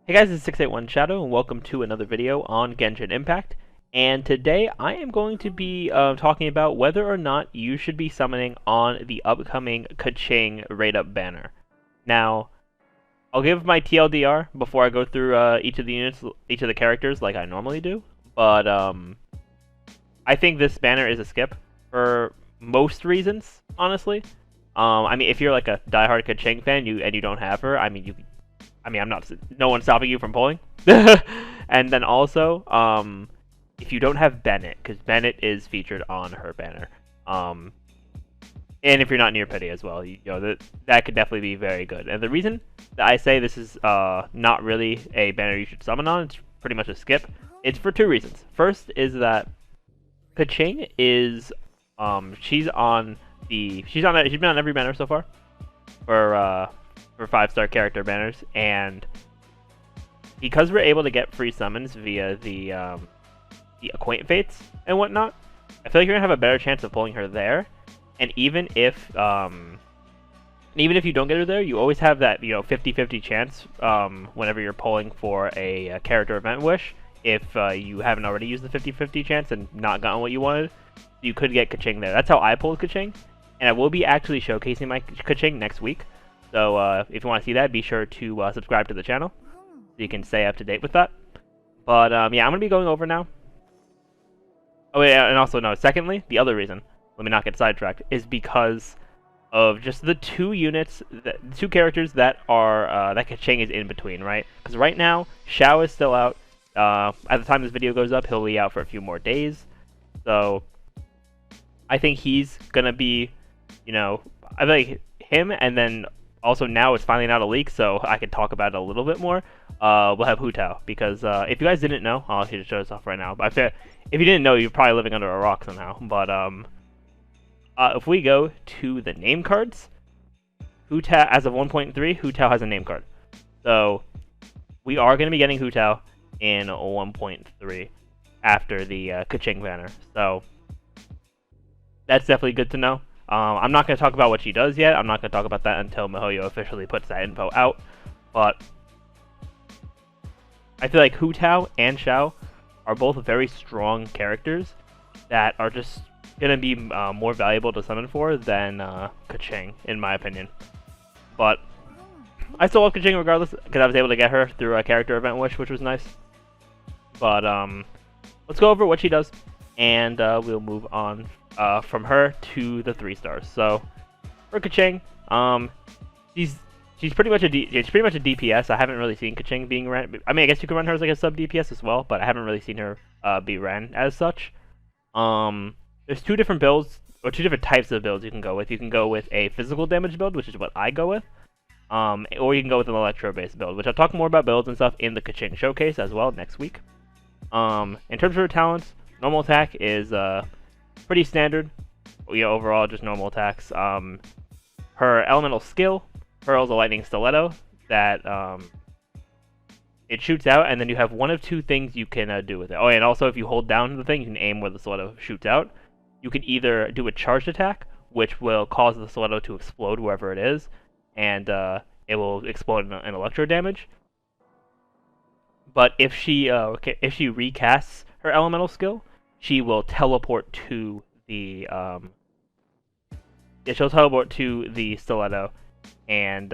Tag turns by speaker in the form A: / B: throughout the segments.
A: Hey guys, it's 681 Shadow, and welcome to another video on Genshin Impact. And today I am going to be talking about whether or not you should be summoning on the upcoming Keqing raid-up banner. Now, I'll give my TLDR before I go through each of the units, each of the characters like I normally do. But I think this banner is a skip for most reasons, honestly. I mean, if you're like a diehard Keqing fan, and you don't have her, no one's stopping you from pulling. And then also, if you don't have Bennett, because Bennett is featured on her banner, and if you're not near Pity as well, you know that could definitely be very good. And the reason that I say this is not really a banner you should summon on, it's pretty much a skip. It's for two reasons. First is that Keqing is she's been on every banner so far for 5-star character banners, and because we're able to get free summons via the Acquaint Fates and whatnot, I feel like you're gonna have a better chance of pulling her there. And even if you don't get her there, you always have that 50-50 chance whenever you're pulling for a character event wish. If you haven't already used the 50-50 chance and not gotten what you wanted, you could get Keqing there. That's how I pulled Keqing, and I will be actually showcasing my Keqing next week. So if you want to see that, be sure to subscribe to the channel so you can stay up to date with that. But yeah, I'm going to be going over now. Oh yeah, and also, no, secondly, the other reason, let me not get sidetracked, is because of just the two characters that are, that Keqing is in between, right? Because right now, Xiao is still out. At the time this video goes up, he'll be out for a few more days. So I think he's going to be, I think him, and then also now it's finally not a leak, so I can talk about it a little bit more. We'll have Hu Tao, because if you guys didn't know, I'll actually just show this off right now. But if you didn't know, you're probably living under a rock somehow. But if we go to the name cards, Hu Tao, as of 1.3, Hu Tao has a name card. So we are going to be getting Hu Tao in 1.3 after the Keqing banner. So that's definitely good to know. I'm not going to talk about what she does yet. I'm not going to talk about that until miHoYo officially puts that info out. But I feel like Hu Tao and Xiao are both very strong characters that are just going to be more valuable to summon for than Keqing, in my opinion. But I still love Keqing regardless, because I was able to get her through a character event wish, which was nice. But let's go over what she does, and we'll move on from her to the 3 stars. So for Keqing, she's pretty much a DPS. I haven't really seen Keqing being ran. I mean, I guess you can run her as like a sub DPS as well, but I haven't really seen her be ran as such. There's two different builds, or two different types of builds you can go with. You can go with a physical damage build, which is what I go with, or you can go with an electro-based build, which I'll talk more about builds and stuff in the Keqing showcase as well next week. In terms of her talents, normal attack is pretty standard, overall just normal attacks. Her elemental skill hurls a lightning stiletto that it shoots out, and then you have one of two things you can do with it. Oh, and also if you hold down the thing, you can aim where the stiletto shoots out. You can either do a charged attack, which will cause the stiletto to explode wherever it is, and it will explode in electro damage. But if she recasts her elemental skill, she will teleport to the stiletto, and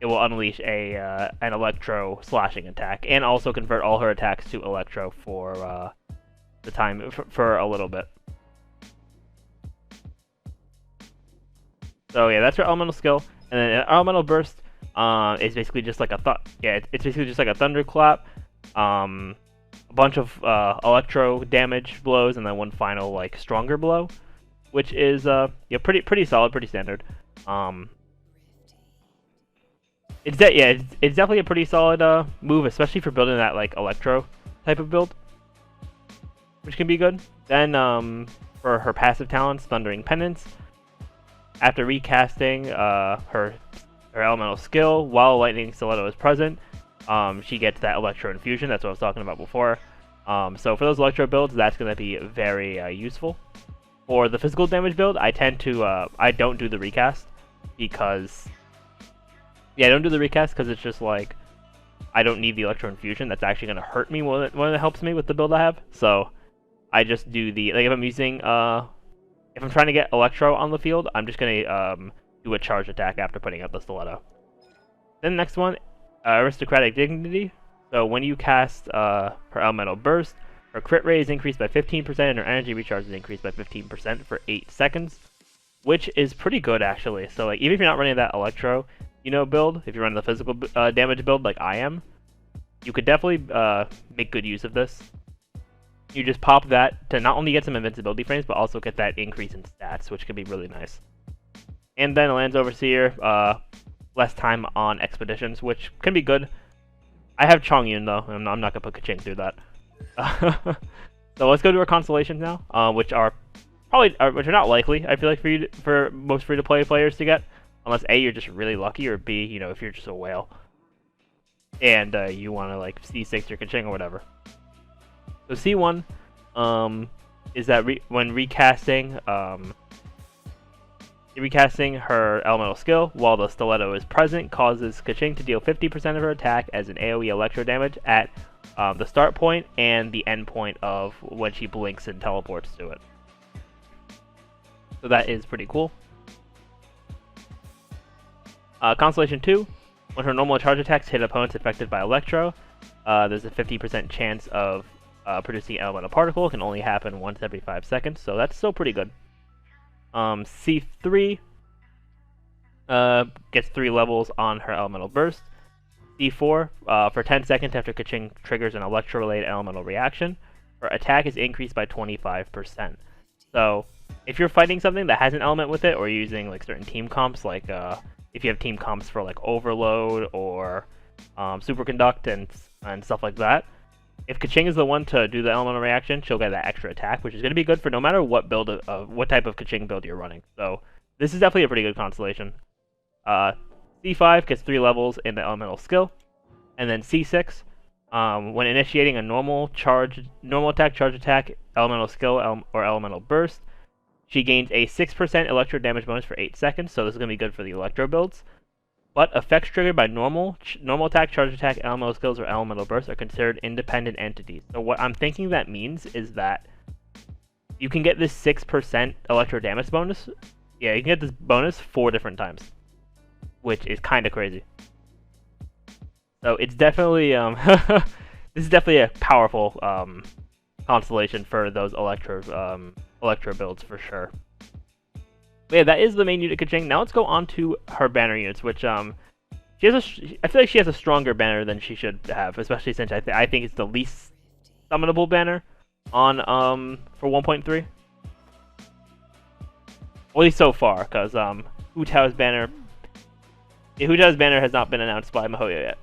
A: it will unleash an electro slashing attack, and also convert all her attacks to electro for the time for a little bit. So yeah, that's her elemental skill, and then an elemental burst is basically just like it's basically just like a thunderclap. A bunch of electro damage blows, and then one final like stronger blow, which is pretty solid, pretty standard. It's definitely a pretty solid move, especially for building that like electro type of build, which can be good. Then for her passive talents, Thundering Penance, after recasting her elemental skill while lightning stiletto is present, she gets that electro infusion. That's what I was talking about before. So for those electro builds, that's going to be very useful. For the physical damage build, I don't do the recast because, yeah, I don't do the recast because it's just like, I don't need the Electro Infusion. That's actually going to hurt me when it helps me with the build I have. So I just do the, like if I'm using, if I'm trying to get Electro on the field, I'm just going to do a charge attack after putting out the Stiletto. Then the next one, Aristocratic Dignity. So when you cast her Elemental Burst, her crit rate is increased by 15% and her energy recharge is increased by 15% for 8 seconds. Which is pretty good, actually. So, like, even if you're not running that Electro, build, if you're running the physical damage build like I am, you could definitely make good use of this. You just pop that to not only get some invincibility frames, but also get that increase in stats, which could be really nice. And then Lands Overseer, less time on expeditions, which can be good. I have Chongyun, though, and I'm not going to put Keqing through that. So let's go to our Constellations now, which are which are not likely, I feel like, for most free-to-play players to get, unless A, you're just really lucky, or B, if you're just a whale, and you want to, like, C6 or Keqing or whatever. So C1 is that when recasting her elemental skill while the Stiletto is present, causes Keqing to deal 50% of her attack as an AoE electro damage at the start point and the end point of when she blinks and teleports to it. So that is pretty cool. Constellation 2, when her normal charge attacks hit opponents affected by Electro, there's a 50% chance of producing elemental particle. It can only happen once every 5 seconds, so that's still pretty good. C3 gets 3 levels on her elemental burst. C4, for 10 seconds after Keqing triggers an Electro-related elemental reaction, her attack is increased by 25%. So, if you're fighting something that has an element with it, or you're using like certain team comps, like if you have team comps for like Overload or Superconduct and stuff like that, if Keqing is the one to do the elemental reaction, she'll get that extra attack, which is going to be good for no matter what build, what type of Keqing build you're running. So this is definitely a pretty good constellation. C5 gets 3 levels in the elemental skill, and then C6, when initiating a normal attack, charge attack, elemental skill, or elemental burst, she gains a 6% electro damage bonus for 8 seconds, so this is going to be good for the electro builds. But effects triggered by normal attack, charge attack, elemental skills, or elemental bursts are considered independent entities. So what I'm thinking that means is that you can get this 6% electro damage bonus. Yeah, you can get this bonus 4 different times, which is kind of crazy. So it's definitely this is definitely a powerful constellation for those electro builds for sure. But yeah, that is the main unit Keqing. Now let's go on to her banner units, which she has I feel like she has a stronger banner than she should have, especially since I think it's the least summonable banner on for 1.3. At least so far, because Hu Tao's banner has not been announced by Mihoyo yet.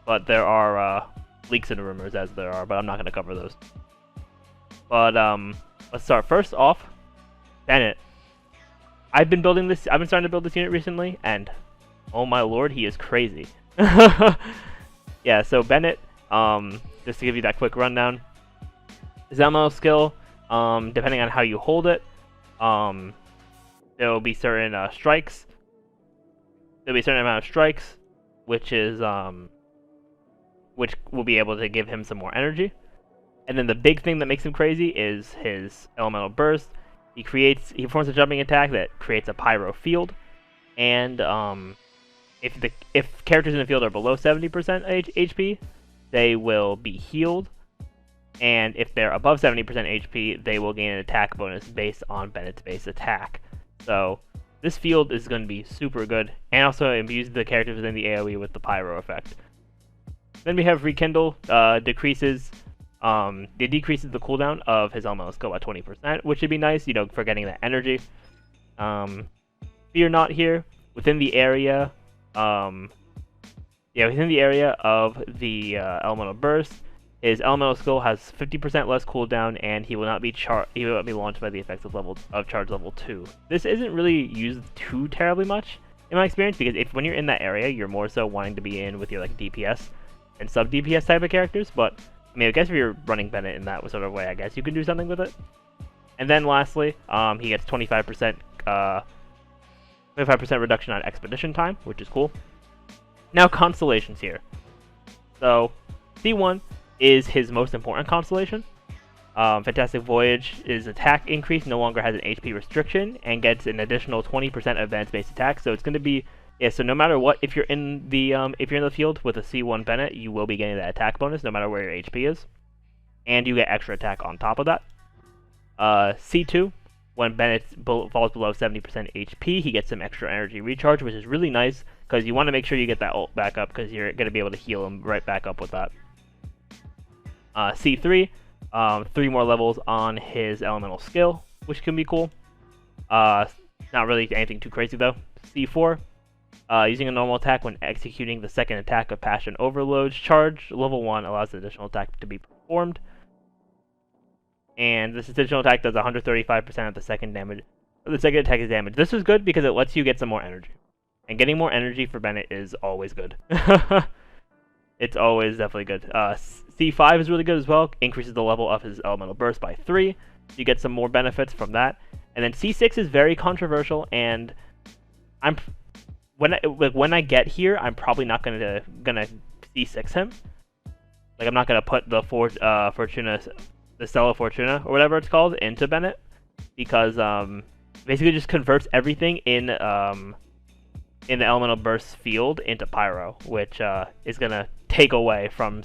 A: But there are leaks and rumors as there are, but I'm not going to cover those. But let's start first off. Bannon. I've been starting to build this unit recently, and oh my lord, he is crazy. Yeah, so Bennett, just to give you that quick rundown, his elemental skill, depending on how you hold it, there will be certain strikes. There'll be a certain amount of strikes, which will be able to give him some more energy. And then the big thing that makes him crazy is his elemental burst. He performs a jumping attack that creates a pyro field, and if characters in the field are below 70% HP, they will be healed, and if they're above 70% HP, they will gain an attack bonus based on Bennett's base attack. So this field is going to be super good, and also imbues the characters within the AoE with the pyro effect. Then we have Rekindle, decreases the cooldown of his elemental skill by 20%, which would be nice, for getting that energy. Fear Not here, within the area, of the elemental burst, his elemental skill has 50% less cooldown, and he will not be launched by the effects of charge level 2. This isn't really used too terribly much in my experience, because when you're in that area, you're more so wanting to be in with your DPS and sub DPS type of characters, but I guess if you're running Bennett in that sort of way, I guess you can do something with it. And then lastly, he gets 25% reduction on expedition time, which is cool. Now Constellations here. So C1 is his most important constellation. Fantastic Voyage is attack increase, no longer has an HP restriction, and gets an additional 20% advanced base attack. So it's going to be, yeah. So no matter what, if you're in the field with a C1 Bennett, you will be getting that attack bonus no matter where your HP is, and you get extra attack on top of that. C2, when Bennett falls below 70% HP, he gets some extra energy recharge, which is really nice because you want to make sure you get that ult back up because you're going to be able to heal him right back up with that. C3. 3 more levels on his elemental skill, which can be cool. Not really anything too crazy though. C4, using a normal attack when executing the second attack of Passion Overload's charge, level 1 allows the additional attack to be performed. And this additional attack does 135% of the second damage. The second attack is damage. This is good because it lets you get some more energy. And getting more energy for Bennett is always good. It's always definitely good. C5 is really good as well. Increases the level of his elemental burst by 3. You get some more benefits from that. And then C6 is very controversial, and when I get here, I'm probably not gonna C6 him. Like I'm not gonna put the Fortuna, the Stella Fortuna or whatever it's called into Bennett because basically just converts everything in the elemental burst field into pyro, which is gonna take away from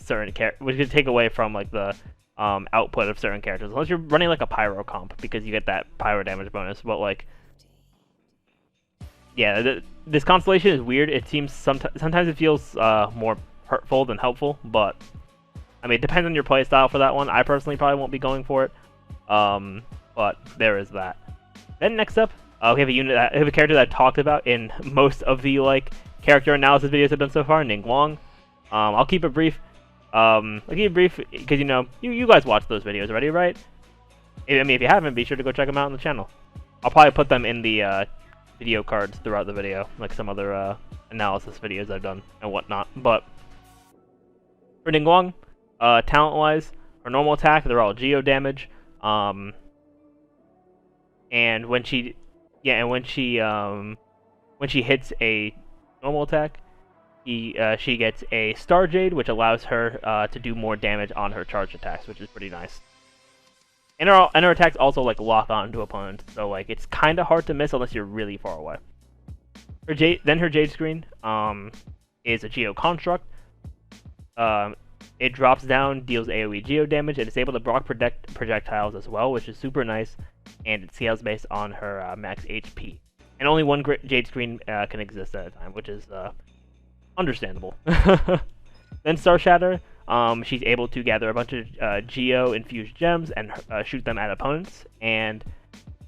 A: like the output of certain characters, unless you're running like a pyro comp because you get that pyro damage bonus. But like, yeah, this constellation is weird. It seems sometimes it feels more hurtful than helpful, but I mean it depends on your playstyle for that one. I personally probably won't be going for it, but there is that. Then next up, we have a character that I've talked about in most of the like character analysis videos I've done so far, Ning Guang. I'll keep it brief. Because you guys watch those videos already, right? I mean, if you haven't, be sure to go check them out on the channel. I'll probably put them in the video cards throughout the video, like some other analysis videos I've done and whatnot. But for Ning Guang, talent-wise, her normal attack, they're all geo damage. And when she hits a normal attack, she gets a Star Jade, which allows her to do more damage on her charge attacks, which is pretty nice. And her attacks also like lock on to opponents, so like it's kind of hard to miss unless you're really far away. Her Jade screen is a Geo construct. It drops down, deals AoE Geo damage, and it's able to block projectiles as well, which is super nice. And it scales based on her max HP. And only one Jade screen can exist at a time, which is understandable. Then Star Shatter, she's able to gather a bunch of Geo-infused gems and shoot them at opponents. And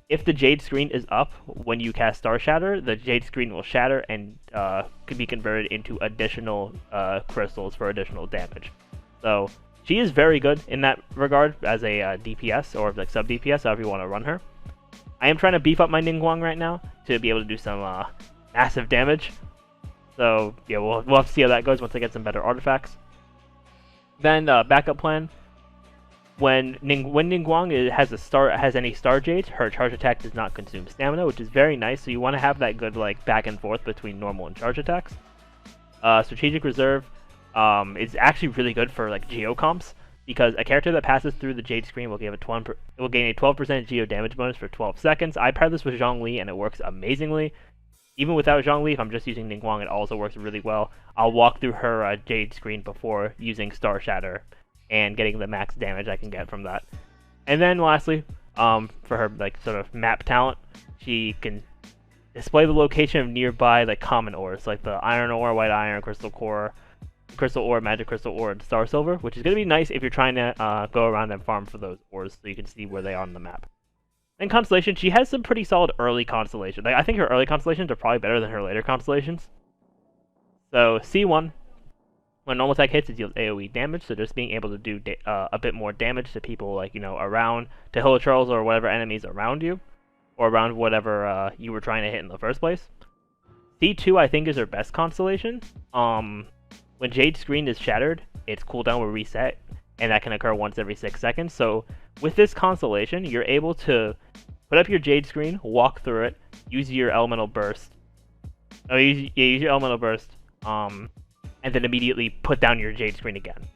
A: if the Jade screen is up when you cast Star Shatter, the Jade screen will shatter and could be converted into additional crystals for additional damage. So she is very good in that regard as a DPS or like sub DPS, however you want to run her. I am trying to beef up my Ning Guang right now to be able to do some massive damage. So yeah, we'll have to see how that goes once I get some better artifacts. Then backup plan. When Ning Guang has any Star Jades, her charge attack does not consume stamina, which is very nice. So you want to have that good like back and forth between normal and charge attacks. Strategic Reserve is actually really good for like Geo comps because a character that passes through the Jade screen will gain a 12% Geo damage bonus for 12 seconds. I paired this with Zhongli and it works amazingly. Even without Zhongli, if I'm just using Ning Guang, it also works really well. I'll walk through her Jade screen before using Star Shatter and getting the max damage I can get from that. And then lastly, for her like sort of map talent, she can display the location of nearby like common ores, like the Iron Ore, White Iron, Crystal Core, Crystal Ore, Magic Crystal Ore, and Star Silver, which is going to be nice if you're trying to go around and farm for those ores so you can see where they are on the map. In Constellation, she has some pretty solid early constellations. Like, I think her early constellations are probably better than her later constellations. So C1, when normal attack hits, it deals AoE damage, so just being able to do a bit more damage to people, like, around, to Hilichurls or whatever enemies around you, or around whatever you were trying to hit in the first place. C2, I think, is her best constellation. When Jade screen is shattered, its cooldown will reset, and that can occur once every 6 seconds. So with this constellation, you're able to put up your Jade screen, walk through it, use your elemental burst. Use your elemental burst, and and then immediately put down your Jade screen again,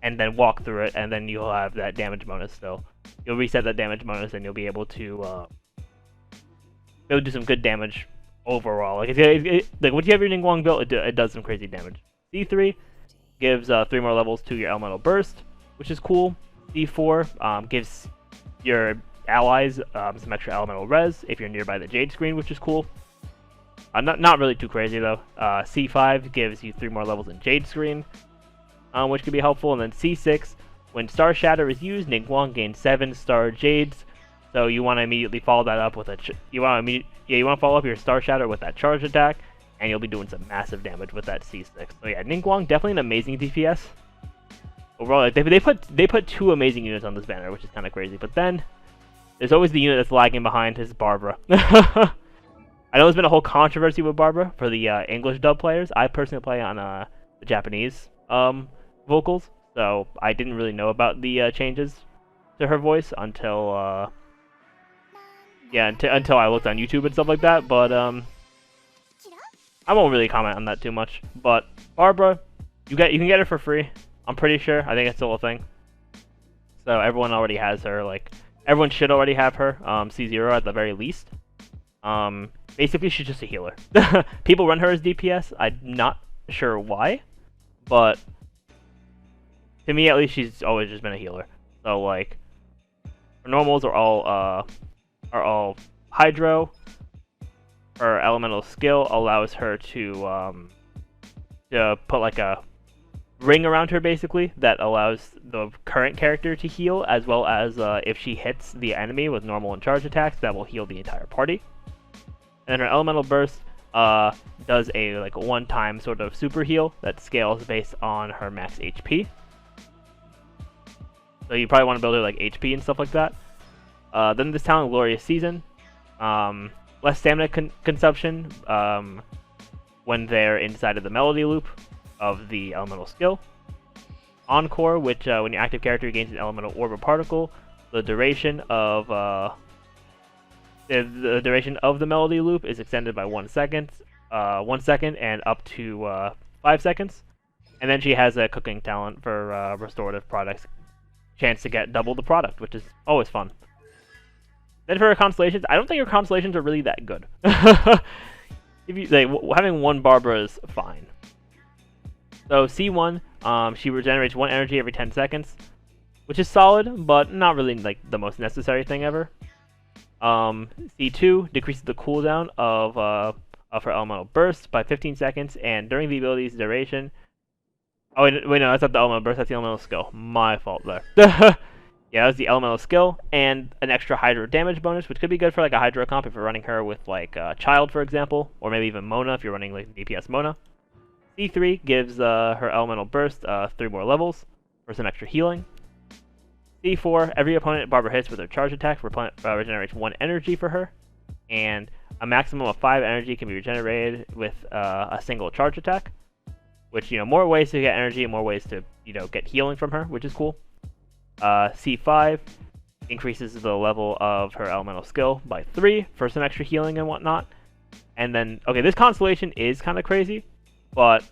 A: and then walk through it, and then you'll have that damage bonus still. You'll reset that damage bonus, and you'll be able to do some good damage overall. Like, like once you have your Ning Guang built, it does some crazy damage. C3 gives 3 more levels to your Elemental Burst, which is cool. C4 gives your allies some extra elemental res if you're nearby the Jade screen, which is cool. Not really too crazy though. C5 gives you 3 more levels in Jade screen, which could be helpful. And then C6, when Star Shatter is used, Ning Guang gains 7 Star Jades. So you want to immediately follow that up with you want to follow up your Star Shatter with that charge attack, and you'll be doing some massive damage with that C6. So yeah, Ning Guang definitely an amazing DPS. Overall, like, they put 2 amazing units on this banner, which is kind of crazy. But then there's always the unit that's lagging behind, is Barbara. I know there's been a whole controversy with Barbara for the English dub players. I personally play on the Japanese vocals, so I didn't really know about the changes to her voice until until I looked on YouTube and stuff like that. But I won't really comment on that too much. But Barbara, you can get her for free. I'm pretty sure. I think it's still a thing. So everyone already has her. Like, everyone should already have her. C0 at the very least. Basically, she's just a healer. People run her as DPS. I'm not sure why, but to me, at least, she's always just been a healer. So like, her normals are all Hydro. Her elemental skill allows her to put like a ring around her, basically, that allows the current character to heal, as well as if she hits the enemy with normal and charge attacks, that will heal the entire party. And her elemental burst does a like one-time sort of super heal that scales based on her max HP. So you probably want to build her like HP and stuff like that. Then this talent, Glorious Season, less stamina consumption when they're inside of the melody loop of the elemental skill. Encore, which when your active character gains an elemental orb or particle, the duration of the melody loop is extended by 1 second, and up to 5 seconds. And then she has a cooking talent for restorative products, chance to get double the product, which is always fun. Then for her constellations, I don't think her constellations are really that good. If you having one Barbara is fine. So C1, she regenerates 1 energy every 10 seconds, which is solid, but not really like the most necessary thing ever. C2 decreases the cooldown of her elemental burst by 15 seconds, and during the ability's duration. Oh wait, no, that's not the elemental burst. That's the elemental skill. My fault there. Yeah, that was the elemental skill, and an extra Hydra damage bonus, which could be good for like a Hydra comp if you're running her with like Child, for example, or maybe even Mona if you're running like DPS Mona. C3 gives her elemental burst 3 more levels for some extra healing. C4, every opponent Barbara hits with her charge attack regenerates 1 energy for her, and a maximum of 5 energy can be regenerated with a single charge attack, which, you know, more ways to get energy and more ways to, you know, get healing from her, which is cool. C5 increases the level of her elemental skill by 3 for some extra healing and whatnot. And then, okay, this constellation is kind of crazy, but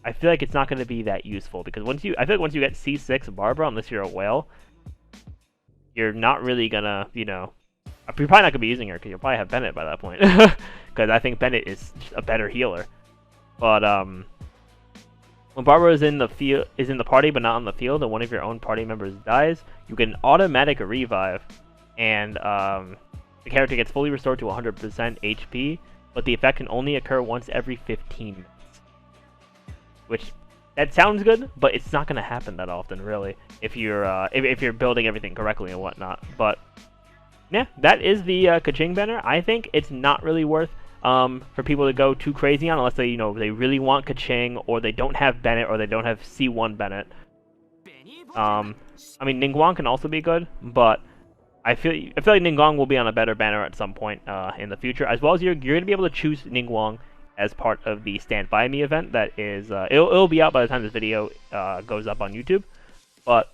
A: I feel like it's not going to be that useful, because I feel like once you get C6 Barbara, unless you're a whale, you're not really gonna, you know, you're probably not gonna be using her because you'll probably have Bennett by that point, because I think Bennett is just a better healer. But when Barbara is in the party but not on the field, and one of your own party members dies, you get an automatic revive, and the character gets fully restored to 100% HP, but the effect can only occur once every 15 minutes. Which, that sounds good, but it's not going to happen that often, really, if you're building everything correctly and whatnot. But yeah, that is the Keqing banner. I think it's not really worth for people to go too crazy on, unless they, you know, they really want Keqing, or they don't have Bennett, or they don't have C1 Bennett. I mean, Ning Guang can also be good, but I feel like Ning Guang will be on a better banner at some point in the future, as well as you're going to be able to choose Ning Guang as part of the Stand By Me event that is, it'll be out by the time this video goes up on YouTube. But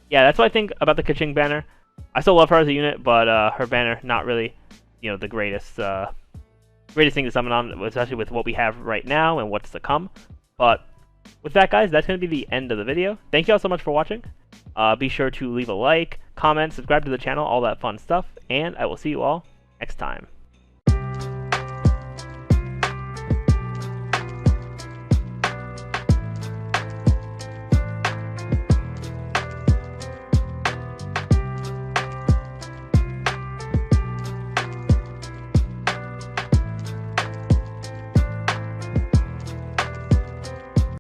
A: yeah, that's what I think about the Keqing banner. I still love her as a unit, but her banner, not really, you know, the greatest greatest thing to summon on, especially with what we have right now and what's to come. But with that, guys, that's going to be the end of the video. Thank you all so much for watching. Be sure to leave a like, comment, subscribe to the channel, all that fun stuff, and I will see you all next time.